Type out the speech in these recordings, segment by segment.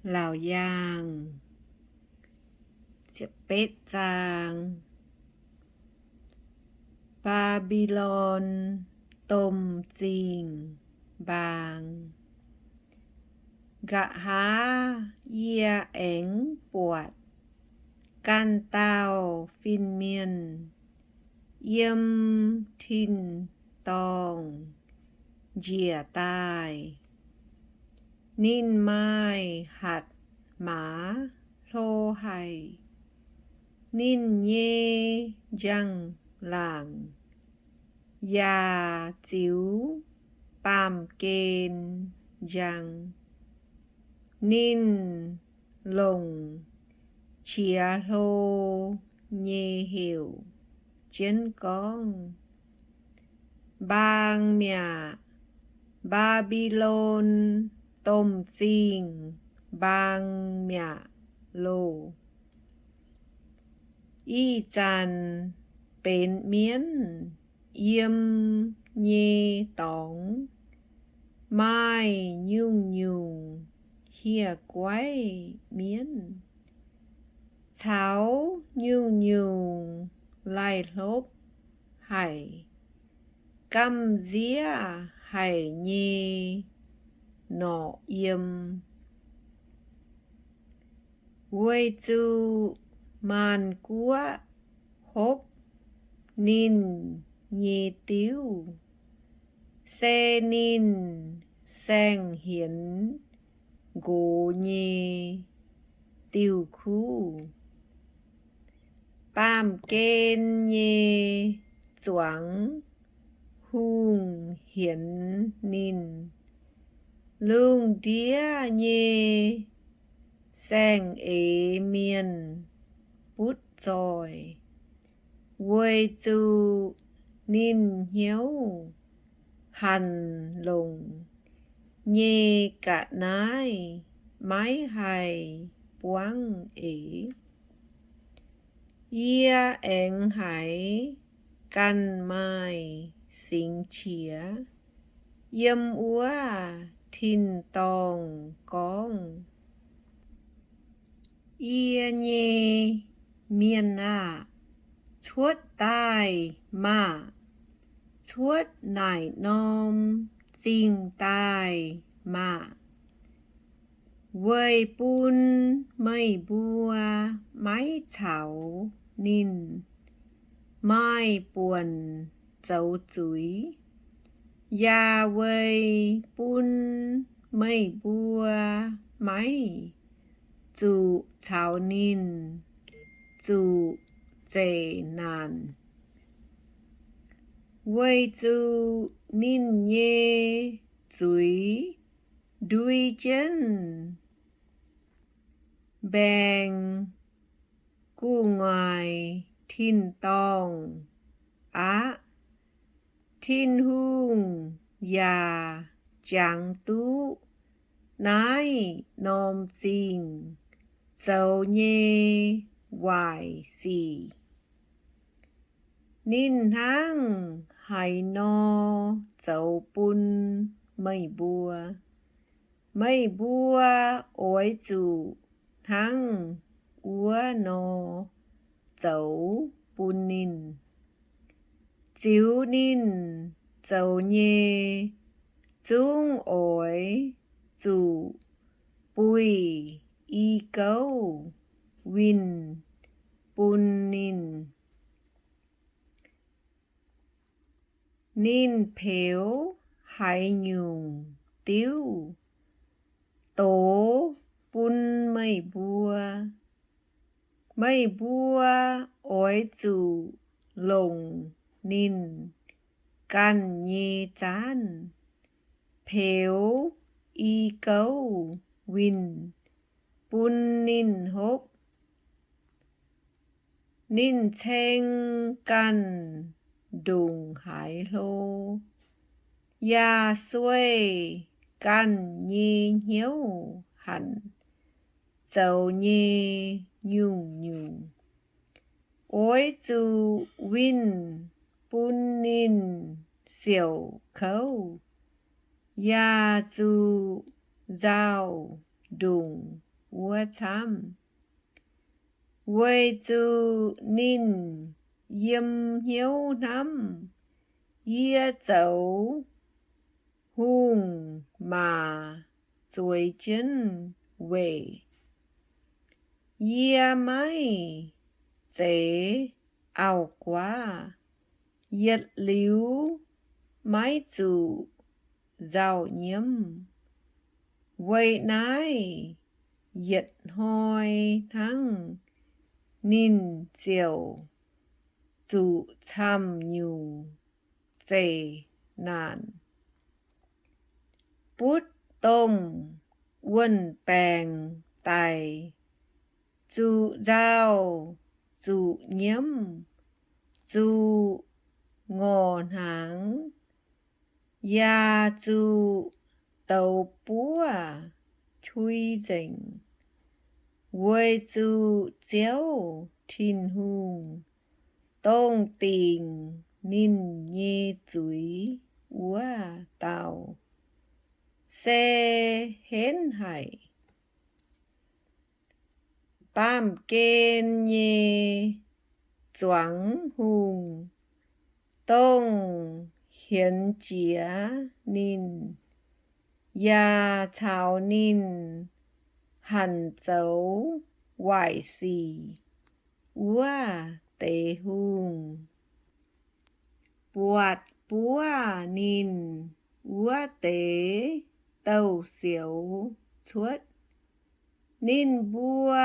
Lào Giang Chiếc Pết Giang Babylon Tôm Dình Bàng Gạ há Yia Ếng Bọt Can Tao Phin Miên Yêm Thìn Tòng Dìa Tai Ninh Mai Hạt Mã Lô Hải Ninh Nhê Giang Làng Yà Chiếu Pàm Kên Giang Ninh Lồng Chia Lô Nhê Hiểu Chiến Con Bang Mẹ Babylon Tôm Dình Bang Mẹ Lô Y Chàn Bến Miến Yêm Nhê Tóng Mai Nhung Nhung Hìa Quái Miến Cháo Nhung Nhung Lai Lốp Hải Căm Dĩa Hải Nhê Nọ Yêm Quê Chu Man Cúa Hốp Ninh Nhê Tiếu Xe Ninh Sang Hiến Gỗ Nhê Tiêu Khu Pàm Kên Nhê Choáng Hùng Hiến Ninh Lương Đĩa Nhê Sang Ế Miên Bút Rồi Quê Chu Ninh Hiếu Hàn Lùng Nhê Cả Nái Mái Hài Quang Ế Yia Ếng Hải Căn Mai Sinh Chía Yêm Úa Thìn Tòng Con Yia Nhê Miên À Chuốt Tai Mạ Chuốt Nải Nom Dình Tai Mạ Quê Bún Mây Bua Mái Chảo Ninh Mai Buồn Dấu Chúi Yà Quê Bún Mây Bua Mái Chủ Chảo Ninh Chủ Dễ Nàn Quê Chu Ninh Nhê Chúi Đuôi Chân Bèng Cu Ngoài Thìn Tòng Á Thìn Hùng Yà Giang Tú Nái Nom Dình Dấu Nhê Hoài Xì Ninh Hang Hải No Dấu Bún Mây Bua Ôi Chủ Hang Úa No Dấu Bún Ninh Chiếu Ninh Dấu Nhê Trung Ôi Chủ Bùi Y Câu Win Bún Ninh Ninh Phếu Hải Nhung Tiếu Tố Bún Mây Bua Ôi Chủ Lồng Ninh Căn Nhê Chán Phếu Y Câu Win Bún Ninh Hốp Ninh Chênh Căn Đùng Hải Lô Yà Xuê Căn Nhê Hiếu Hẳn Dấu Nhê Nhung Nhung Ôi Chu Win Bún Ninh Xiểu Khấu Yà Chu Giao Đùng úa chăm. Quê chú nín yếm hiếu năm, yê dấu hùng mà chuối chân về. Yê máy chế ảo quá, yết liu máy chủ giàu nhiễm. Quê nái yết hoi thăng, nín chiều chủ chăm nhu chế nàn. Bút tông quân bèng tài, chủ giao chủ nhiễm, chủ ngọn háng, ya chủ tàu búa chui dình. Quê chủ chiếu thiên hùng, tông tình nín nhê chuối úa tàu. Xe hến hải bám kên nhê choáng hùng, tông hiến chía nín, ya chào nín hẳn dấu hoài xì úa tế hùng. Buat búa nín úa tế tàu xíu chuốt, nín búa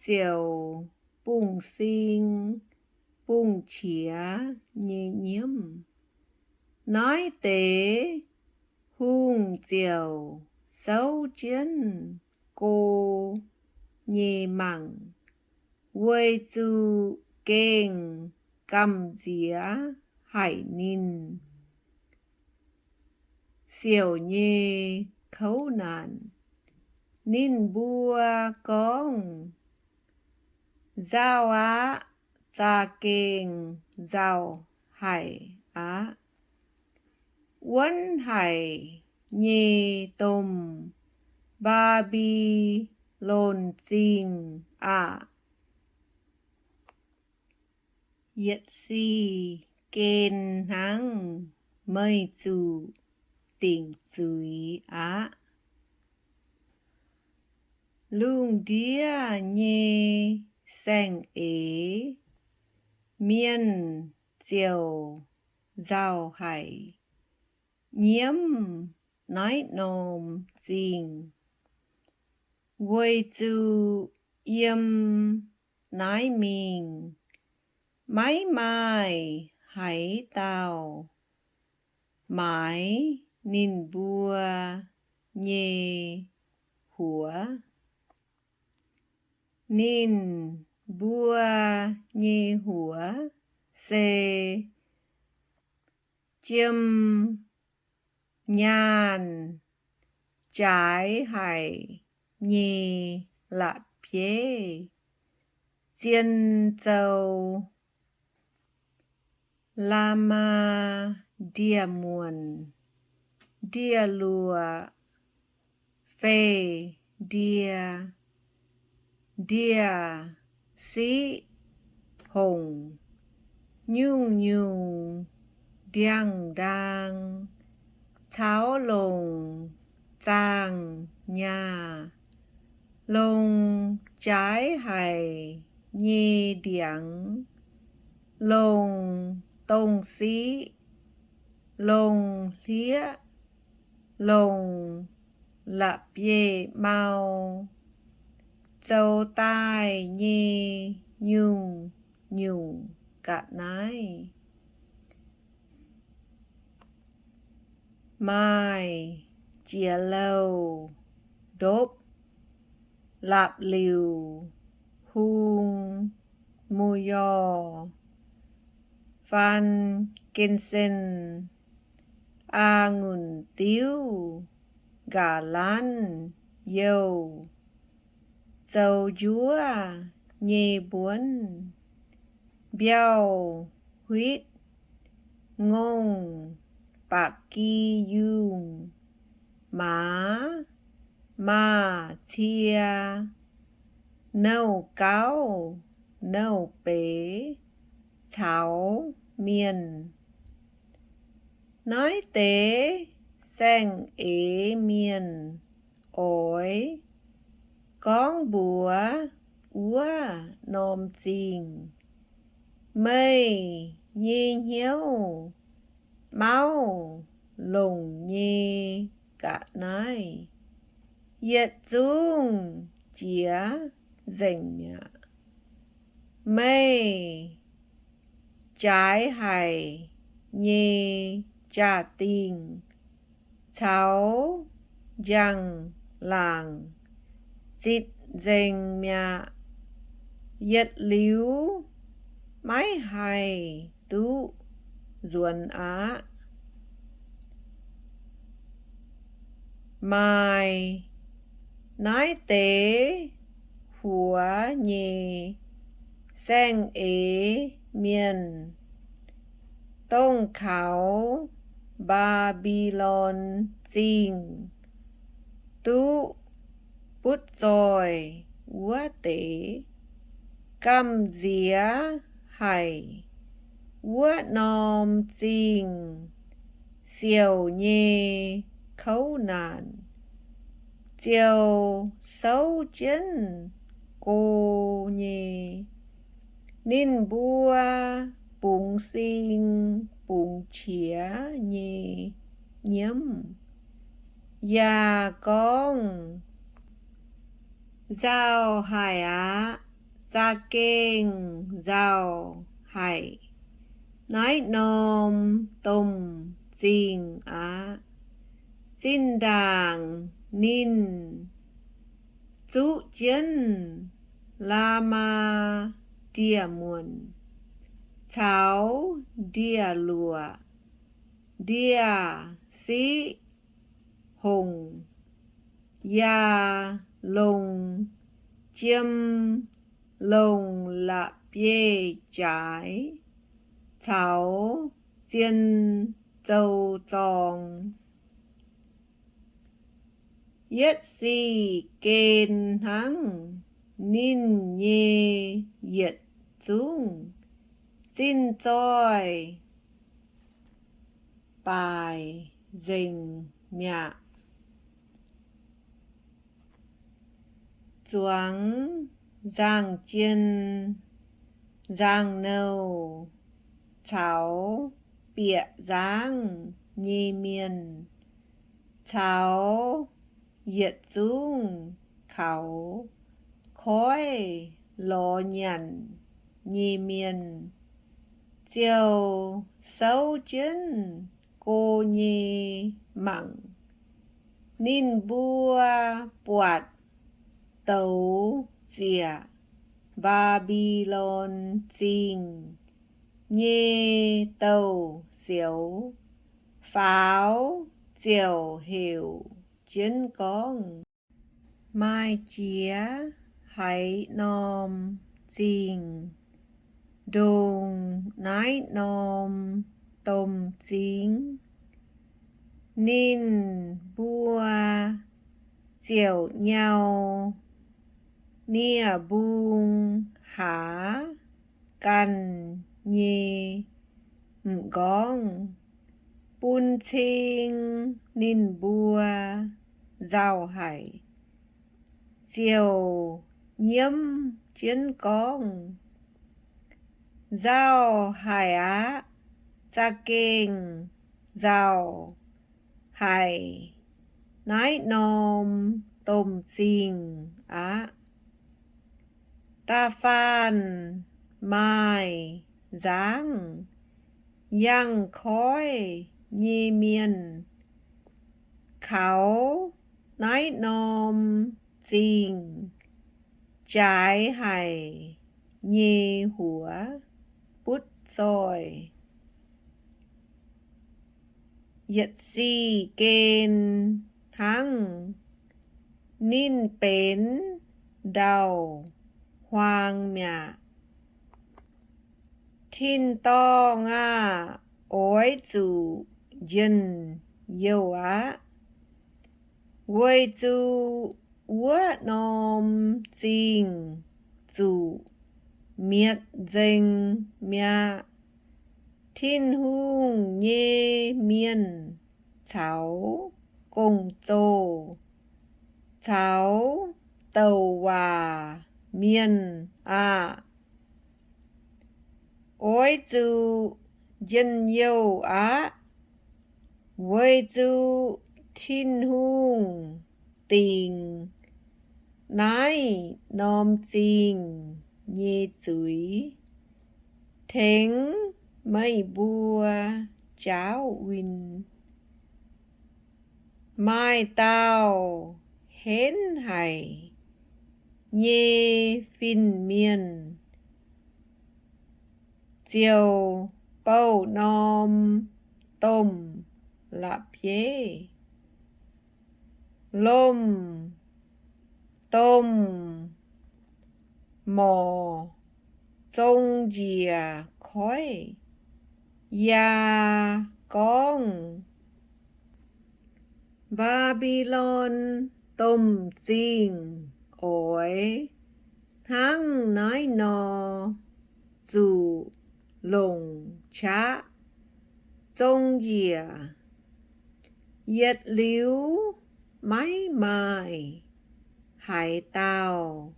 chiều bùng sinh bùng chía nhê nhiễm. Nói tế hùng chiều sâu chiến cô nhê mặn. Quê chú kênh cầm dĩa hải nín, xiều nhê khấu nàn. Nín búa cong giao á ra kênh giao hải á. Uốn hải nhê tôm ba bi lôn chinh à. Yết si kênh hăng mây chủ tỉnh chuối á. Lung đĩa nhê xanh ế, miên chiều giao hải. Nhiễm nói nôm dình, quê chú yếm nói mình. Mái mai hải tàu, mái nín búa nhê húa. Nín búa nhê húa xê chiêm nhàn trái hải nhê lạ phía. Chiên châu lama đia muôn, đia lùa phê đia, đia sĩ hồng, nhung nhung điang đang. Cháo lồng trang nhà, lồng trái hải nhê điang. Lồng tông sĩ, lồng lía, lồng lạp yê mau. Châu tai nhê nhung nhung cả nái. Mai chia lâu đốp lạp liều hung mù yò. Phan kinh sinh a ngùn tiếu gà lan dâu. Dâu dúa nhê buôn, biao huyết ngông bạc kỳ dung. Má ma chia nâu cáo, nâu bế, thảo miền. Nói tế, sang ế miền, ối, con bùa, úa, nôm chinh. Mây, nhê nhiêu, máu, lùng nhê, cả nai. Yết dung, chía, dành nhạ. Mây, trái hải, nhê, trà tình. Cháu, dăng, làng, dịt dành nhạ. Yết líu, mái hài, tú, duẩn á. Mai, nói tế, hùa nhì, sang ế miền. Tông khảo, Babylon chinh. Tú, bút rồi, úa tế. Căm dĩa, hải, úa nòm chinh. Siêu nhê, khấu nạn. Chiều xấu chân, cô nhê. Ninh bua, bụng sinh, bụng chía nhê, nhiễm. Già con, giao hải á, gia kênh, giao hải. Nói nôm, tôm, chinh á. Xin đàng, ninh, dụ chân, la ma, địa muôn. Cháu, địa lùa, địa, sĩ, hùng. Ya, lùng, chiêm, lùng là bê trái. Cháu, chiên, châu tròn. Yết si kên hăng, ninh nhê yết dung. Xin trôi, bài, dình, nhạc. Chuáng, giang chiên, giang nâu. Cháu, bịa giang, nhê miên. Cháu, yết dung, khảo. Khói, lò nhằn, nhê miên. Chiều, xấu chân, cô nhê, mặn. Ninh bua, bọt, tấu, dìa. Babylon chinh. Nhê tàu xíu. Pháo, chiều hiểu, chiến con. Mai chía, hãy nòm, chinh. Đùng, nái nòm, tôm chính. Ninh, bua, chiều nhau. Nia buông, há, căn, nhê, gong. Bun chinh, ninh bua, giao hải. Chiều, nhiễm, chiến con. Giao hải á, gia kênh, giao hải. Nói nôm, tôm chinh á. Ta phan, mai, giáng. Yang khói, nhê miên. Khảo, nói nôm, chinh. Trái hải, nhê hủa, bút rồi. Yết si kên, thăng. Ninh bến, đầu, hoang mẹ. Thiên to nga, ối chủ, dân, yêu á. Quay chủ, úa nôm, chinh. miệt dình mẹ thiên hung nhê miên cháu cùng tô cháu tàu hòa miên ôi chú dân yêu với chú thiên hung tình nái nôm tình nhê chuối thính mây bùa cháo win mai tao hến hải nhê phin miên chiều bầu nôm tôm lạp yế lôm tôm mò trông dìa khói ya con Babylon tôm chinh ổi tháng nói nò dù lồng chá trông dìa yết liếu mái mai hải tàu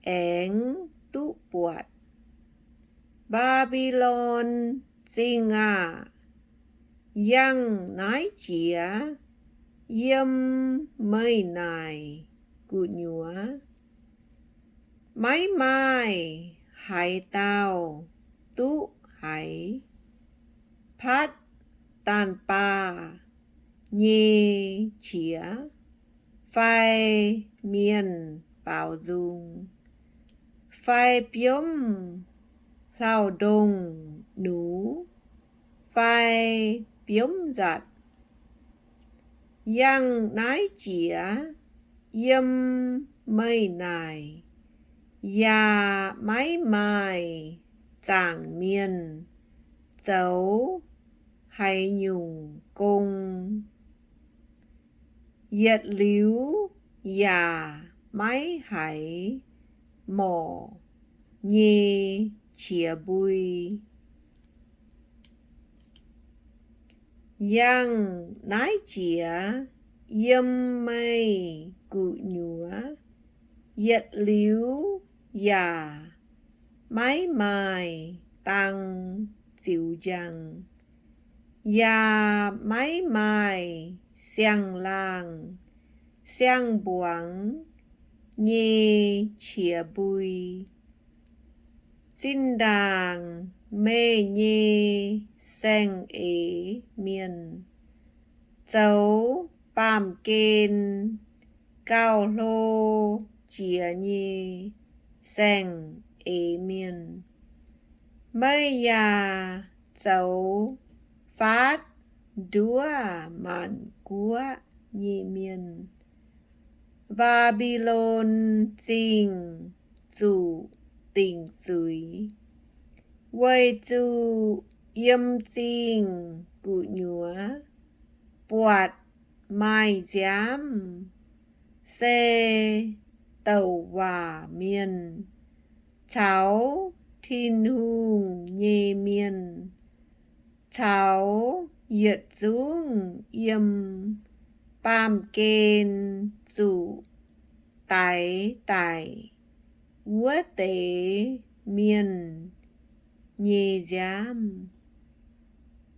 én tú buộc Babylon chinh yang nói chía yếm mây này cụ nhúa mái mai hải tàu tú hải phát tàn pa nhê chía phai miền bảo dung phai biếm lao đông nú phai biếm giặt yang nái chĩa yếm mây này ya mái mai chàng miên dấu hay nhung cung yết liếu ya mái hải mỏ nhê chìa bùi yang nái chìa yếm mây cụ nhúa yết liếu ya mái mai tăng dịu dàng ya mái mai xiang lang xiang buông nhê chìa bùi xin đàng mê nhê xanh ế miền dấu bàm kên cao lô chìa nhê xanh ế miền mây ya dấu phát đúa mạn cúa nhị miền Babylon chinh chủ tình dưới quay chú yếm chinh cụ nhúa buộc mai giám xe tàu hòa miền cháu thiên hùng nhê miền cháu yết dung yếm bàm kên chủ tái tái quốc tế miền nhê giám